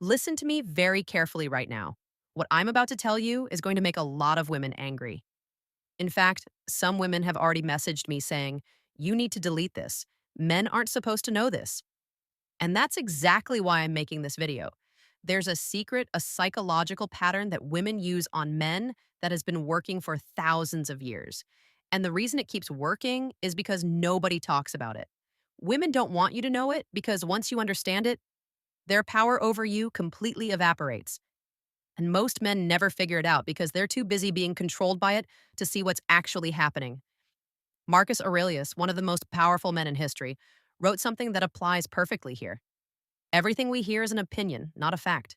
Listen to me very carefully right now. What I'm about to tell you is going to make a lot of women angry. In fact, some women have already messaged me saying, "You need to delete this. Men aren't supposed to know this." And that's exactly why I'm making this video. There's a psychological pattern that women use on men that has been working for thousands of years. And the reason it keeps working is because nobody talks about it. Women don't want you to know it because once you understand it, their power over you completely evaporates. And most men never figure it out because they're too busy being controlled by it to see what's actually happening. Marcus Aurelius, one of the most powerful men in history, wrote something that applies perfectly here. Everything we hear is an opinion, not a fact.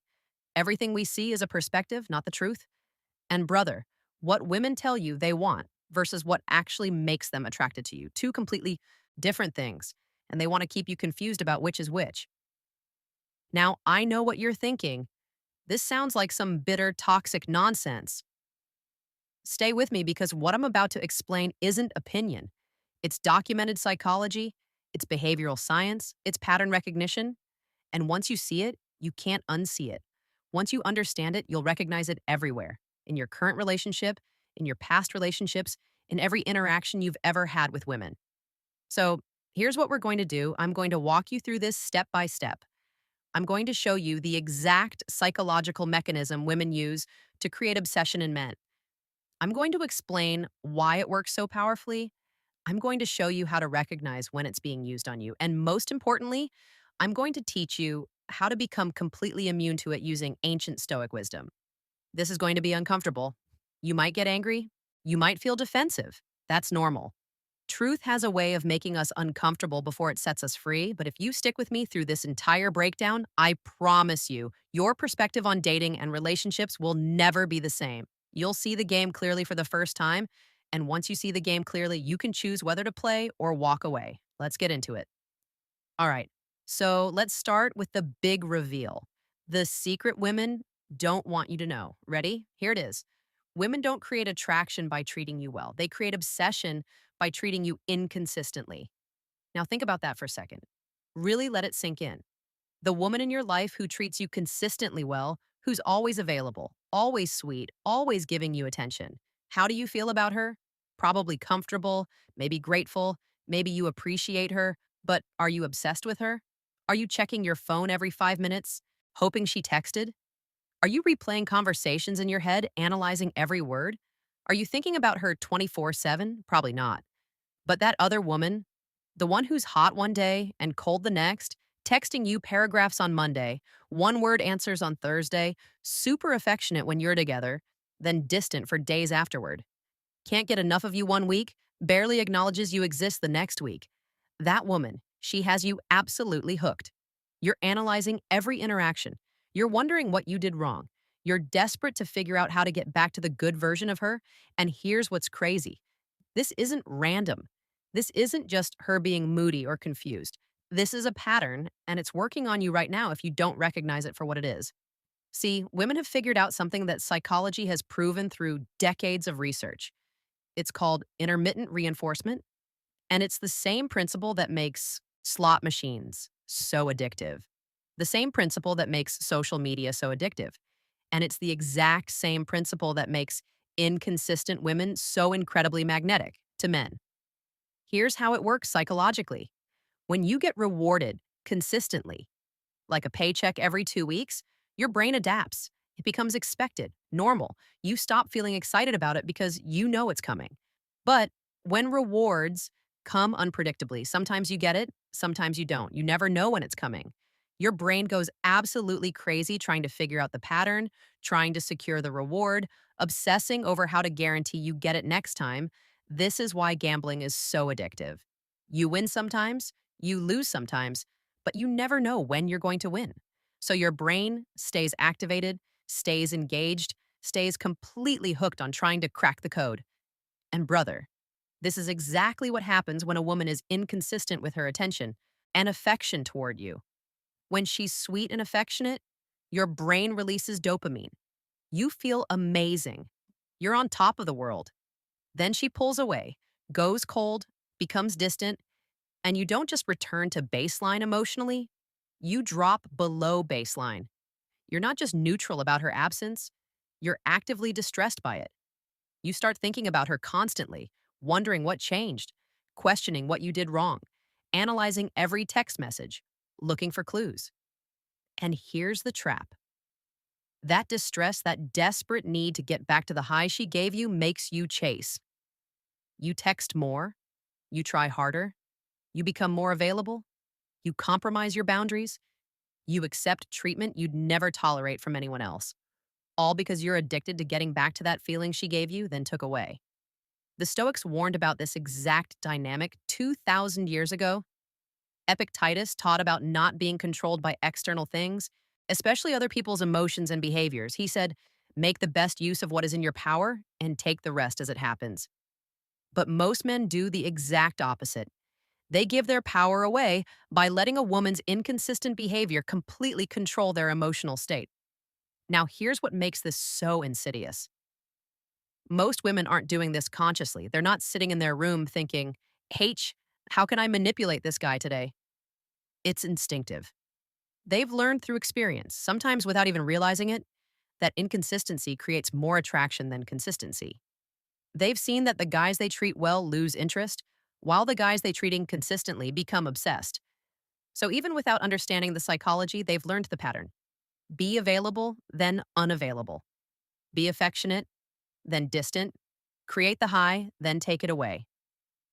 Everything we see is a perspective, not the truth. And brother, what women tell you they want versus what actually makes them attracted to you, two completely different things. And they want to keep you confused about which is which. Now, I know what you're thinking. This sounds like some bitter, toxic nonsense. Stay with me because what I'm about to explain isn't opinion. It's documented psychology, it's behavioral science, it's pattern recognition. And once you see it, you can't unsee it. Once you understand it, you'll recognize it everywhere in your current relationship, in your past relationships, in every interaction you've ever had with women. So, here's what we're going to do. I'm going to walk you through this step by step. I'm going to show you the exact psychological mechanism women use to create obsession in men. I'm going to explain why it works so powerfully. I'm going to show you how to recognize when it's being used on you. And most importantly, I'm going to teach you how to become completely immune to it using ancient Stoic wisdom. This is going to be uncomfortable. You might get angry. You might feel defensive. That's normal. Truth has a way of making us uncomfortable before it sets us free, but if you stick with me through this entire breakdown, I promise you, your perspective on dating and relationships will never be the same. You'll see the game clearly for the first time, and once you see the game clearly, you can choose whether to play or walk away. Let's get into it. All right, so let's start with the big reveal. The secret women don't want you to know. Ready? Here it is. Women don't create attraction by treating you well. They create obsession by treating you inconsistently. Now, think about that for a second. Really let it sink in. The woman in your life who treats you consistently well, who's always available, always sweet, always giving you attention. How do you feel about her? Probably comfortable, maybe grateful, maybe you appreciate her, but are you obsessed with her? Are you checking your phone every 5 minutes, hoping she texted? Are you replaying conversations in your head, analyzing every word? Are you thinking about her 24/7? Probably not. But that other woman, the one who's hot one day and cold the next, texting you paragraphs on Monday, one word answers on Thursday, super affectionate when you're together, then distant for days afterward. Can't get enough of you one week, barely acknowledges you exist the next week. That woman, she has you absolutely hooked. You're analyzing every interaction. You're wondering what you did wrong. You're desperate to figure out how to get back to the good version of her. And here's what's crazy. This isn't random. This isn't just her being moody or confused. This is a pattern, and it's working on you right now if you don't recognize it for what it is. See, women have figured out something that psychology has proven through decades of research. It's called intermittent reinforcement, and it's the same principle that makes slot machines so addictive, the same principle that makes social media so addictive. And it's the exact same principle that makes inconsistent women so incredibly magnetic to men. Here's how it works psychologically. When you get rewarded consistently, like a paycheck every 2 weeks, your brain adapts. It becomes expected, normal. You stop feeling excited about it because you know it's coming. But when rewards come unpredictably, sometimes you get it, sometimes you don't. You never know when it's coming. Your brain goes absolutely crazy trying to figure out the pattern, trying to secure the reward, obsessing over how to guarantee you get it next time. This is why gambling is so addictive. You win sometimes, you lose sometimes, but you never know when you're going to win. So your brain stays activated, stays engaged, stays completely hooked on trying to crack the code. And brother, this is exactly what happens when a woman is inconsistent with her attention and affection toward you. When she's sweet and affectionate, your brain releases dopamine. You feel amazing. You're on top of the world. Then she pulls away, goes cold, becomes distant, and you don't just return to baseline emotionally, you drop below baseline. You're not just neutral about her absence, you're actively distressed by it. You start thinking about her constantly, wondering what changed, questioning what you did wrong, analyzing every text message, looking for clues. And here's the trap: that distress, that desperate need to get back to the high she gave you, makes you chase. You text more, you try harder, you become more available, you compromise your boundaries, you accept treatment you'd never tolerate from anyone else, all because you're addicted to getting back to that feeling she gave you, then took away. The Stoics warned about this exact dynamic 2,000 years ago. Epictetus taught about not being controlled by external things, especially other people's emotions and behaviors. He said, make the best use of what is in your power and take the rest as it happens. But most men do the exact opposite. They give their power away by letting a woman's inconsistent behavior completely control their emotional state. Now, here's what makes this so insidious. Most women aren't doing this consciously. They're not sitting in their room thinking, H, how can I manipulate this guy today? It's instinctive. They've learned through experience, sometimes without even realizing it, that inconsistency creates more attraction than consistency. They've seen that the guys they treat well lose interest, while the guys they treat inconsistently become obsessed. So even without understanding the psychology, they've learned the pattern. Be available, then unavailable. Be affectionate, then distant. Create the high, then take it away.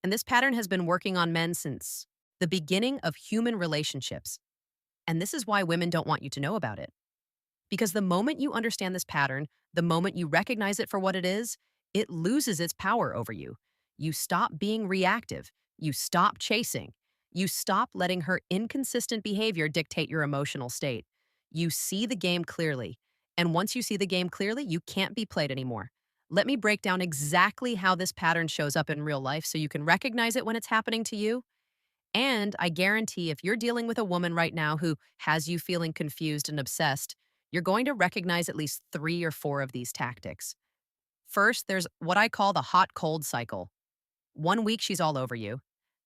And this pattern has been working on men since the beginning of human relationships. And this is why women don't want you to know about it. Because the moment you understand this pattern, the moment you recognize it for what it is, it loses its power over you. You stop being reactive. You stop chasing. You stop letting her inconsistent behavior dictate your emotional state. You see the game clearly. And once you see the game clearly, you can't be played anymore. Let me break down exactly how this pattern shows up in real life so you can recognize it when it's happening to you. And I guarantee if you're dealing with a woman right now who has you feeling confused and obsessed, you're going to recognize at least 3 or 4 of these tactics. First, there's what I call the hot cold cycle. 1 week, she's all over you,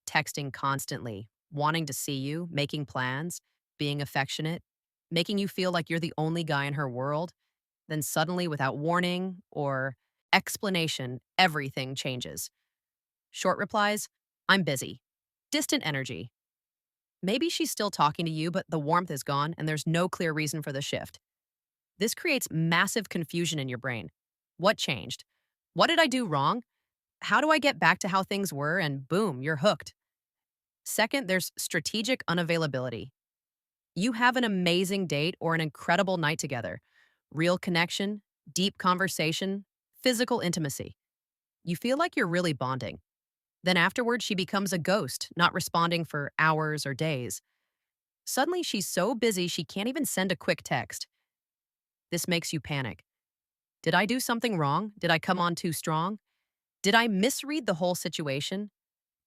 texting constantly, wanting to see you, making plans, being affectionate, making you feel like you're the only guy in her world. Then suddenly, without warning or explanation, everything changes. Short replies, I'm busy. Distant energy. Maybe she's still talking to you, but the warmth is gone and there's no clear reason for the shift. This creates massive confusion in your brain. What changed? What did I do wrong? How do I get back to how things were? And boom, you're hooked. Second, there's strategic unavailability. You have an amazing date or an incredible night together. Real connection, deep conversation, physical intimacy. You feel like you're really bonding. Then afterward, she becomes a ghost, not responding for hours or days. Suddenly, she's so busy she can't even send a quick text. This makes you panic. Did I do something wrong? Did I come on too strong? Did I misread the whole situation?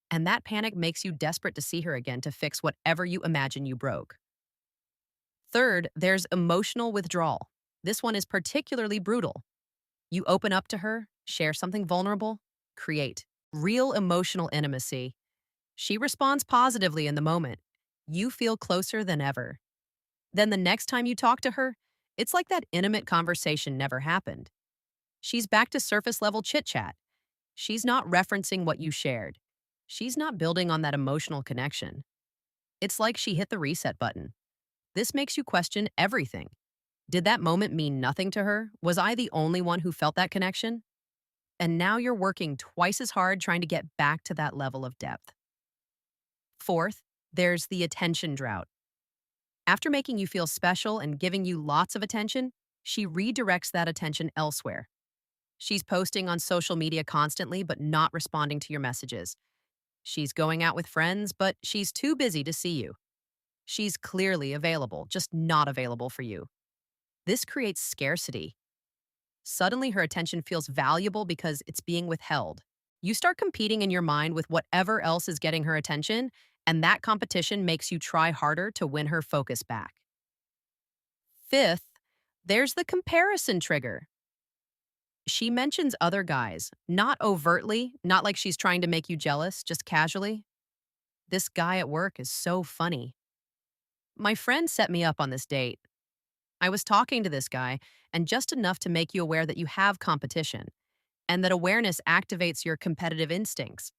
And that panic makes you desperate to see her again to fix whatever you imagine you broke. Third, there's emotional withdrawal. This one is particularly brutal. You open up to her, share something vulnerable, create real emotional intimacy. She responds positively in the moment. You feel closer than ever. Then the next time you talk to her, it's like that intimate conversation never happened. She's back to surface level chit chat. She's not referencing what you shared. She's not building on that emotional connection. It's like she hit the reset button. This makes you question everything. Did that moment mean nothing to her? Was I the only one who felt that connection? And now you're working twice as hard trying to get back to that level of depth. Fourth, there's the attention drought. After making you feel special and giving you lots of attention, she redirects that attention elsewhere. She's posting on social media constantly, but not responding to your messages. She's going out with friends, but she's too busy to see you. She's clearly available, just not available for you. This creates scarcity. Suddenly, her attention feels valuable because it's being withheld. You start competing in your mind with whatever else is getting her attention, and that competition makes you try harder to win her focus back. Fifth, there's the comparison trigger. She mentions other guys, not overtly, not like she's trying to make you jealous, just casually. This guy at work is so funny. My friend set me up on this date. I was talking to this guy, and just enough to make you aware that you have competition and that awareness activates your competitive instincts.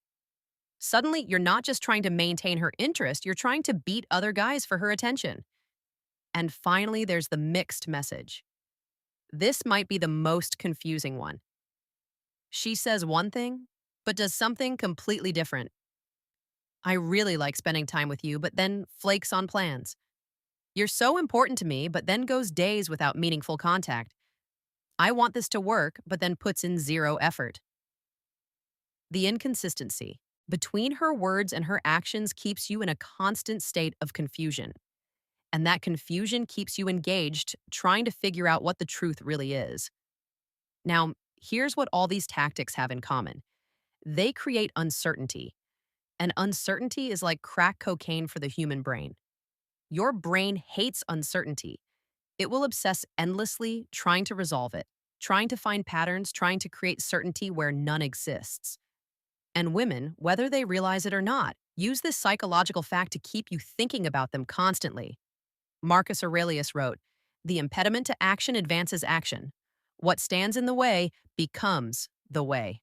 Suddenly, you're not just trying to maintain her interest, you're trying to beat other guys for her attention. And finally, there's the mixed message. This might be the most confusing one. She says one thing, but does something completely different. I really like spending time with you, but then flakes on plans. You're so important to me, but then goes days without meaningful contact. I want this to work, but then puts in zero effort. The inconsistency between her words and her actions keeps you in a constant state of confusion. And that confusion keeps you engaged, trying to figure out what the truth really is. Now, here's what all these tactics have in common: they create uncertainty. And uncertainty is like crack cocaine for the human brain. Your brain hates uncertainty. It will obsess endlessly trying to resolve it, trying to find patterns, trying to create certainty where none exists. And women, whether they realize it or not, use this psychological fact to keep you thinking about them constantly. Marcus Aurelius wrote, "The impediment to action advances action. What stands in the way becomes the way."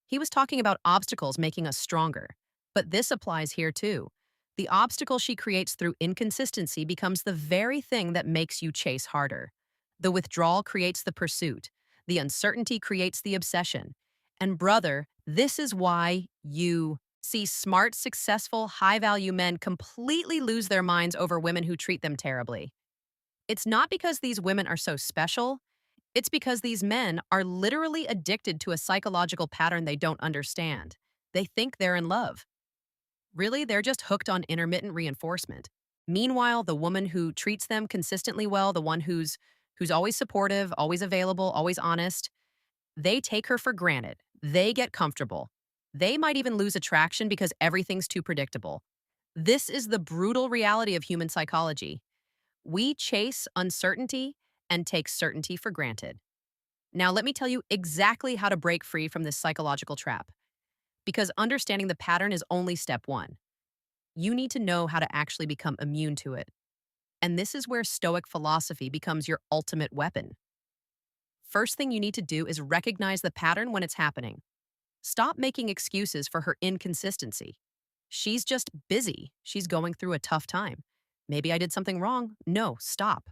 He was talking about obstacles making us stronger. But this applies here too. The obstacle she creates through inconsistency becomes the very thing that makes you chase harder. The withdrawal creates the pursuit. The uncertainty creates the obsession. And brother, this is why you see smart, successful, high value men completely lose their minds over women who treat them terribly. It's not because these women are so special. It's because these men are literally addicted to a psychological pattern they don't understand. They think they're in love. Really, they're just hooked on intermittent reinforcement. Meanwhile, the woman who treats them consistently well, the one who's always supportive, always available, always honest, they take her for granted. They get comfortable. They might even lose attraction because everything's too predictable. This is the brutal reality of human psychology. We chase uncertainty and take certainty for granted. Now, let me tell you exactly how to break free from this psychological trap, because understanding the pattern is only step one. You need to know how to actually become immune to it. And this is where Stoic philosophy becomes your ultimate weapon. First thing you need to do is recognize the pattern when it's happening. Stop making excuses for her inconsistency. She's just busy. She's going through a tough time. Maybe I did something wrong. No, stop.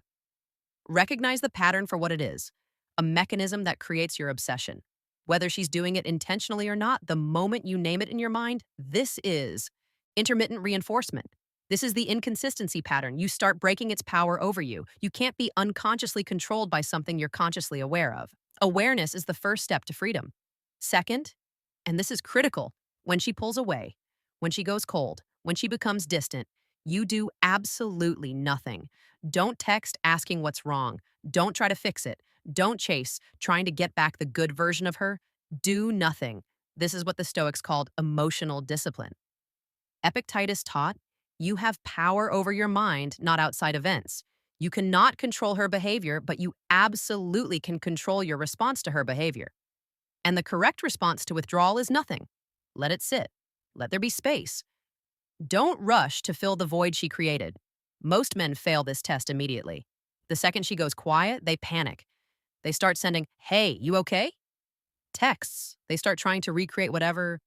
Recognize the pattern for what it is: a mechanism that creates your obsession. Whether she's doing it intentionally or not, the moment you name it in your mind, this is intermittent reinforcement. This is the inconsistency pattern. You start breaking its power over you. You can't be unconsciously controlled by something you're consciously aware of. Awareness is the first step to freedom. Second, and this is critical, when she pulls away, when she goes cold, when she becomes distant, you do absolutely nothing. Don't text asking what's wrong. Don't try to fix it. Don't chase trying to get back the good version of her. Do nothing. This is what the Stoics called emotional discipline. Epictetus taught, you have power over your mind, not outside events. You cannot control her behavior, but you absolutely can control your response to her behavior. And the correct response to withdrawal is nothing. Let it sit. Let there be space. Don't rush to fill the void she created. Most men fail this test immediately. The second she goes quiet, they panic. They start sending, "Hey, you okay?" texts. They start trying to recreate whatever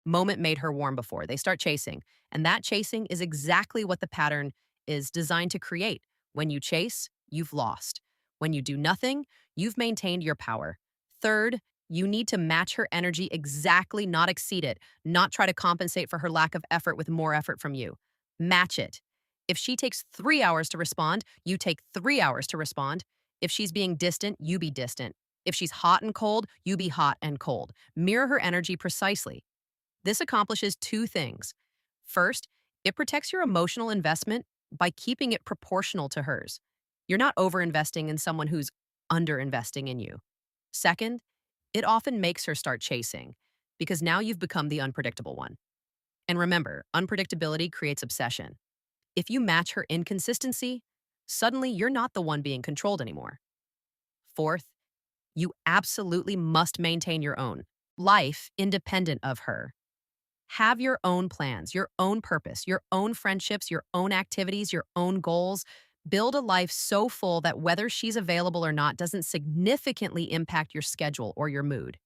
moment made her warm before. They start chasing. And that chasing is exactly what the pattern is designed to create. When you chase, you've lost. When you do nothing, you've maintained your power. Third, you need to match her energy exactly, not exceed it, not try to compensate for her lack of effort with more effort from you. Match it. If she takes 3 hours to respond, you take 3 hours to respond. If she's being distant, you be distant. If she's hot and cold, you be hot and cold. Mirror her energy precisely. This accomplishes two things. First, it protects your emotional investment by keeping it proportional to hers. You're not overinvesting in someone who's underinvesting in you. Second, it often makes her start chasing because now you've become the unpredictable one. And remember, unpredictability creates obsession. If you match her inconsistency, suddenly you're not the one being controlled anymore. Fourth, you absolutely must maintain your own life independent of her. Have your own plans, your own purpose, your own friendships, your own activities, your own goals. Build a life so full that whether she's available or not doesn't significantly impact your schedule or your mood.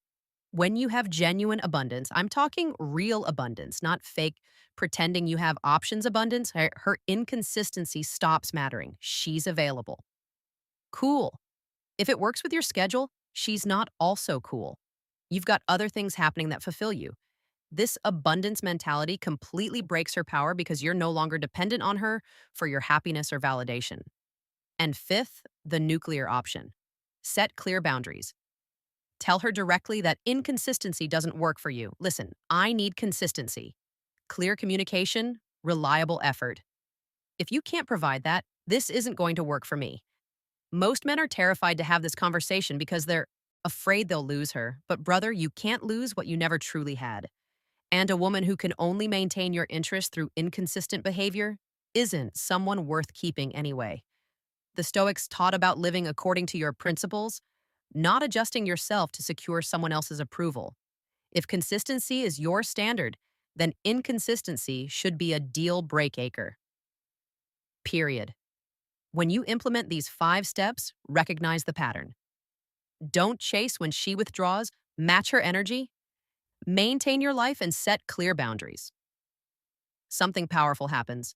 When you have genuine abundance, I'm talking real abundance, not fake pretending you have options abundance. Her inconsistency stops mattering. She's available. Cool. If it works with your schedule, she's not also cool. You've got other things happening that fulfill you. This abundance mentality completely breaks her power because you're no longer dependent on her for your happiness or validation. And fifth, the nuclear option. Set clear boundaries. Tell her directly that inconsistency doesn't work for you. Listen, I need consistency, clear communication, reliable effort. If you can't provide that, this isn't going to work for me. Most men are terrified to have this conversation because they're afraid they'll lose her. But brother, you can't lose what you never truly had. And a woman who can only maintain your interest through inconsistent behavior isn't someone worth keeping anyway. The Stoics taught about living according to your principles, not adjusting yourself to secure someone else's approval. If consistency is your standard, then inconsistency should be a deal breaker. Period. When you implement these 5 steps, recognize the pattern. Don't chase when she withdraws, match her energy, maintain your life, and set clear boundaries. Something powerful happens.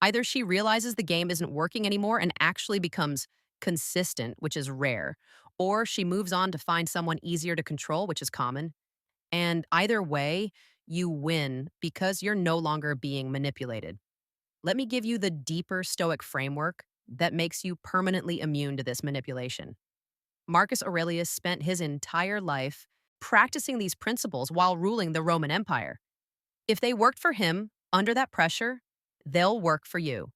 Either she realizes the game isn't working anymore and actually becomes consistent, which is rare, or she moves on to find someone easier to control, which is common. And either way, you win because you're no longer being manipulated. Let me give you the deeper Stoic framework that makes you permanently immune to this manipulation. Marcus Aurelius spent his entire life practicing these principles while ruling the Roman Empire. If they worked for him under that pressure, they'll work for you.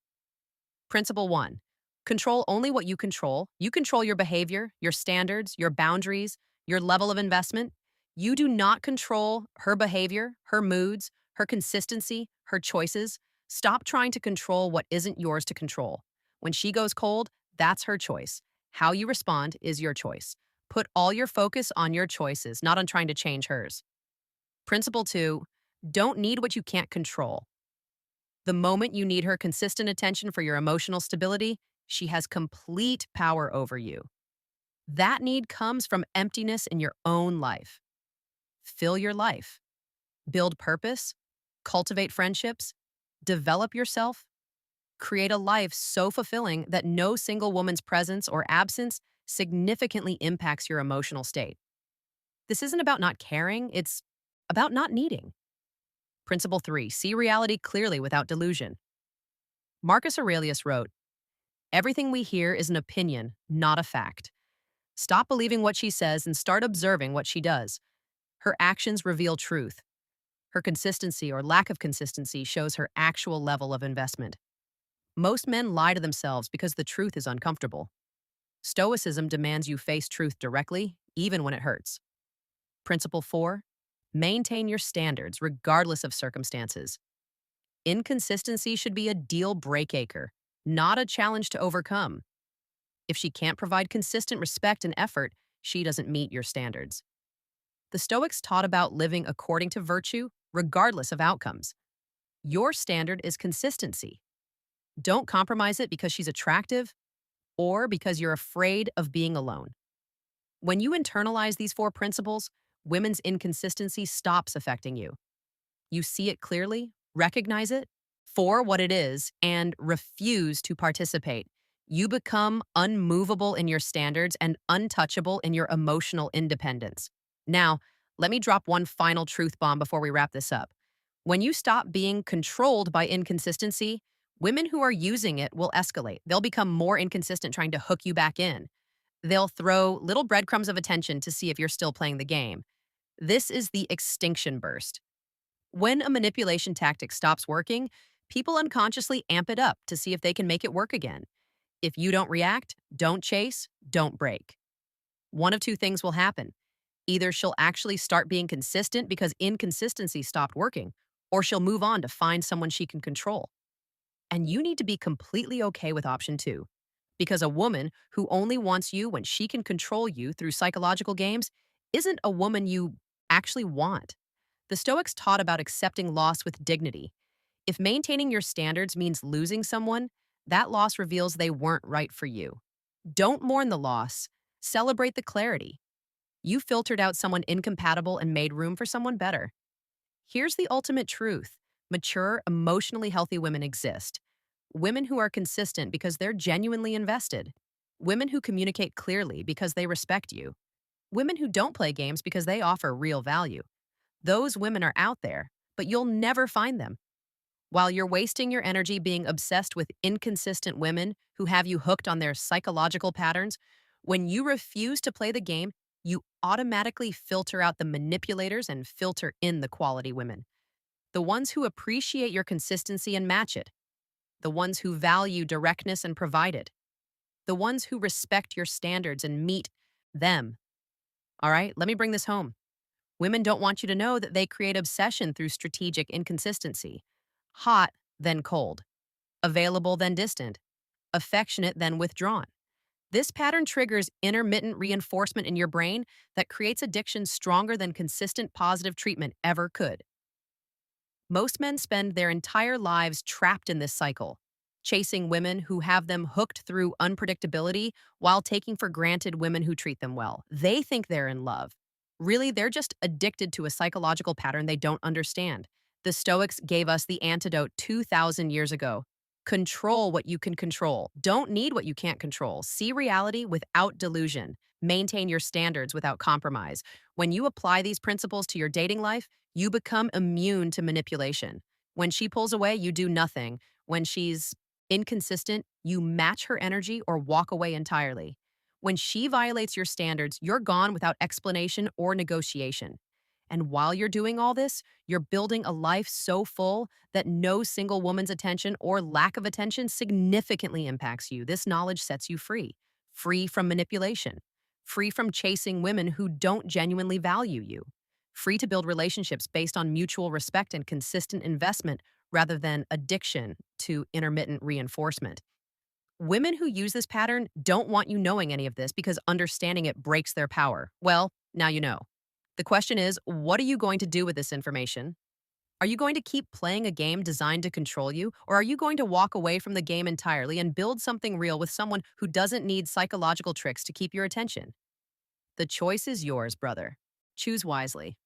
Principle 1. Control only what you control. You control your behavior, your standards, your boundaries, your level of investment. You do not control her behavior, her moods, her consistency, her choices. Stop trying to control what isn't yours to control. When she goes cold, that's her choice. How you respond is your choice. Put all your focus on your choices, not on trying to change hers. Principle 2. Don't need what you can't control. The moment you need her consistent attention for your emotional stability, she has complete power over you. That need comes from emptiness in your own life. Fill your life. Build purpose. Cultivate friendships. Develop yourself. Create a life so fulfilling that no single woman's presence or absence significantly impacts your emotional state. This isn't about not caring, it's about not needing. Principle 3. See reality clearly without delusion. Marcus Aurelius wrote, "Everything we hear is an opinion, not a fact. Stop believing what she says and start observing what she does. Her actions reveal truth. Her consistency or lack of consistency shows her actual level of investment. Most men lie to themselves because the truth is uncomfortable. Stoicism demands you face truth directly, even when it hurts." Principle 4. Maintain your standards regardless of circumstances. Inconsistency should be a deal breaker, not a challenge to overcome. If she can't provide consistent respect and effort, she doesn't meet your standards. The Stoics taught about living according to virtue, regardless of outcomes. Your standard is consistency. Don't compromise it because she's attractive or because you're afraid of being alone. When you internalize these 4 principles, women's inconsistency stops affecting you. You see it clearly, recognize it for what it is, and refuse to participate. You become unmovable in your standards and untouchable in your emotional independence. Now, let me drop one final truth bomb before we wrap this up. When you stop being controlled by inconsistency, women who are using it will escalate. They'll become more inconsistent, trying to hook you back in. They'll throw little breadcrumbs of attention to see if you're still playing the game. This is the extinction burst. When a manipulation tactic stops working, people unconsciously amp it up to see if they can make it work again. If you don't react, don't chase, don't break. One of 2 things will happen. Either she'll actually start being consistent because inconsistency stopped working, or she'll move on to find someone she can control. And you need to be completely okay with option 2. Because a woman who only wants you when she can control you through psychological games isn't a woman you actually want. The Stoics taught about accepting loss with dignity. If maintaining your standards means losing someone, That loss reveals they weren't right for you. Don't mourn the loss, celebrate the clarity. You filtered out someone incompatible and made room for someone better. Here's the ultimate truth: mature, emotionally healthy women exist. Women who are consistent because they're genuinely invested. Women who communicate clearly because they respect you. Women who don't play games because they offer real value. Those women are out there, but you'll never find them. While you're wasting your energy being obsessed with inconsistent women who have you hooked on their psychological patterns, when you refuse to play the game, you automatically filter out the manipulators and filter in the quality women. The ones who appreciate your consistency and match it. The ones who value directness and provide it. The ones who respect your standards and meet them. All right, let me bring this home. Women don't want you to know that they create obsession through strategic inconsistency. Hot, then cold. Available, then distant. Affectionate, then withdrawn. This pattern triggers intermittent reinforcement in your brain that creates addiction stronger than consistent positive treatment ever could. Most men spend their entire lives trapped in this cycle, chasing women who have them hooked through unpredictability while taking for granted women who treat them well. They think they're in love. Really, they're just addicted to a psychological pattern they don't understand. The Stoics gave us the antidote 2,000 years ago. Control what you can control. Don't need what you can't control. See reality without delusion. Maintain your standards without compromise. When you apply these principles to your dating life, you become immune to manipulation. When she pulls away, you do nothing. When she's inconsistent, you match her energy or walk away entirely. When she violates your standards, you're gone without explanation or negotiation. And while you're doing all this, you're building a life so full that no single woman's attention or lack of attention significantly impacts you. This knowledge sets you free, free from manipulation, free from chasing women who don't genuinely value you, free to build relationships based on mutual respect and consistent investment rather than addiction to intermittent reinforcement. Women who use this pattern don't want you knowing any of this because understanding it breaks their power. Well, now you know. The question is, what are you going to do with this information? Are you going to keep playing a game designed to control you, or are you going to walk away from the game entirely and build something real with someone who doesn't need psychological tricks to keep your attention? The choice is yours, brother. Choose wisely.